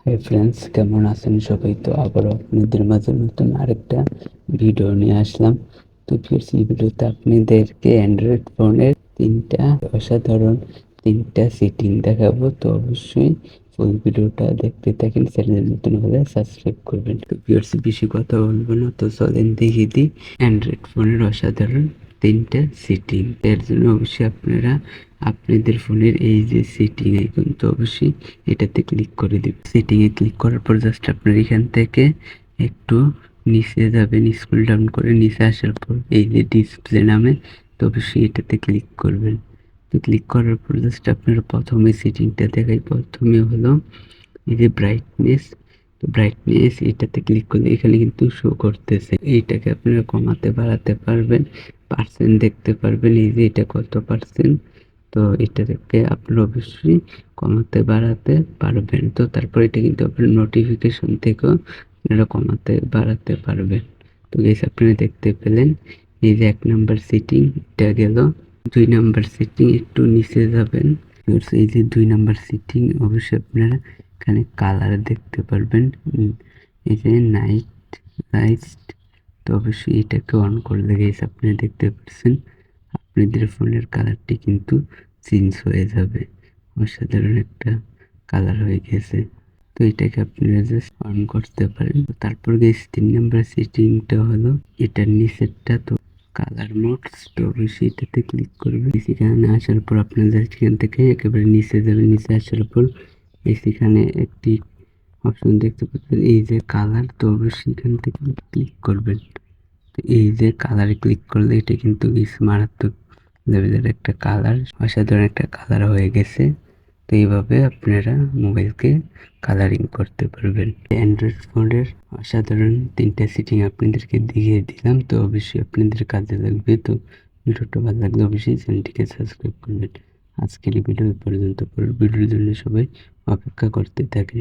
Hi friends, কেমন আছেন সবাই? তো আবারও আপনাদের মাঝে নতুন আরেকটা ভিডিও নিয়ে আসলাম। তো ফিরছি এই ভিডিওতে আপনাদেরকে অ্যান্ড্রয়েড ফোনের অসাধারণ তিনটা সেটিং দেখাবো। তো অবশ্যই ফুল ভিডিওটা দেখতে থাকেন, চ্যানেল নতুন হলে সাবস্ক্রাইব করবেন। তো ফিরছি, বেশি কথা বলবো না, তো চলেন দেখিয়ে দিই অ্যান্ড্রয়েড ফোনের অসাধারণ তিনটা সেটিং। এর জন্য অবশ্যই আপনারা আপনাদের ফোনের এই যে সেটিং আইকন, তো অবশ্যই এটাতে ক্লিক করে দিবেন। সেটিং এ ক্লিক করার পর জাস্ট আপনার এখান থেকে একটু নিচে যাবেন, স্ক্রল ডাউন করে নিচে আসার পর এই যে ডিসপ্লে নামে, তো অবশ্যই এটাতে ক্লিক করবেন। তো ক্লিক করার পর জাস্ট আপনারা প্রথমে সেটিংটা দেখাই। প্রথমে হলো এই যে ব্রাইটনেস, তো ব্রাইটনেস এটাতে ক্লিক করলে এখানে কিন্তু শো করতেছে। এইটাকে আপনারা কমাতে বাড়াতে পারবেন, পার্সেন্ট দেখতে পারবেন এই যে এটা কত পার্সেন্ট। তো এটাকে আপনারা অবশ্যই কমাতে বাড়াতে পারবেন। তো তারপর এটা কিন্তু আপনার নোটিফিকেশন থেকেও আপনারা কমাতে বাড়াতে পারবেন। তো গাইস, আপনারা দেখতে পেলেন এই যে 1 নাম্বার সেটিং এটা গেল। 2 নাম্বার সেটিং একটু নিচে যাবেন। এই যে 2 নাম্বার সেটিং অবশ্যই আপনারা এখানে কালার দেখতে পারবেন। এই যে নাইট লাইট, তো অবশ্যই এটাকে অন করলে গাইস আপনারা দেখতে পাচ্ছেন আপনাদের ফোনের কালারটি কিন্তু চেঞ্জ হয়ে যাবে। অসাধারণ একটা কালার হয়ে গেছে। তো এটাকে আপনারা জাস্ট অন করতে পারেন। তারপর গাইস 3 নাম্বার সেটিংটা হলো এটার নিচেরটা, তো কালার মোডস, তো অবশ্যই এটাতে ক্লিক করবেন। এখানে আসার পর আপনারা এখান থেকে একেবারে নিচে যাবেন। নিচে আসার পর সেখানে একটি অপশন দেখতে পাচ্ছেন এই যে কালার, তো অবশ্যই এখান থেকে ক্লিক করবেন। তো এই যে কালারে ক্লিক করলে এটা কিন্তু মারাত্মক লেভেলের একটা কালার, অসাধারণ একটা কালার হয়ে গেছে। তো এইভাবে আপনারা মোবাইলকে কালারিং করতে পারবেন। অ্যান্ড্রয়েড ফোনের অসাধারণ তিনটা সেটিং আপনাদেরকে দিয়ে দিলাম। তো অবশ্যই আপনাদের কাজে লাগবে। তো ভিডিওটা ভালো লাগলে অবশ্যই চ্যানেলটিকে সাবস্ক্রাইব করবেন। আজকের এই ভিডিও পর্যন্ত, পরের ভিডিওর জন্য সবাই অপেক্ষা করতে থাকেন।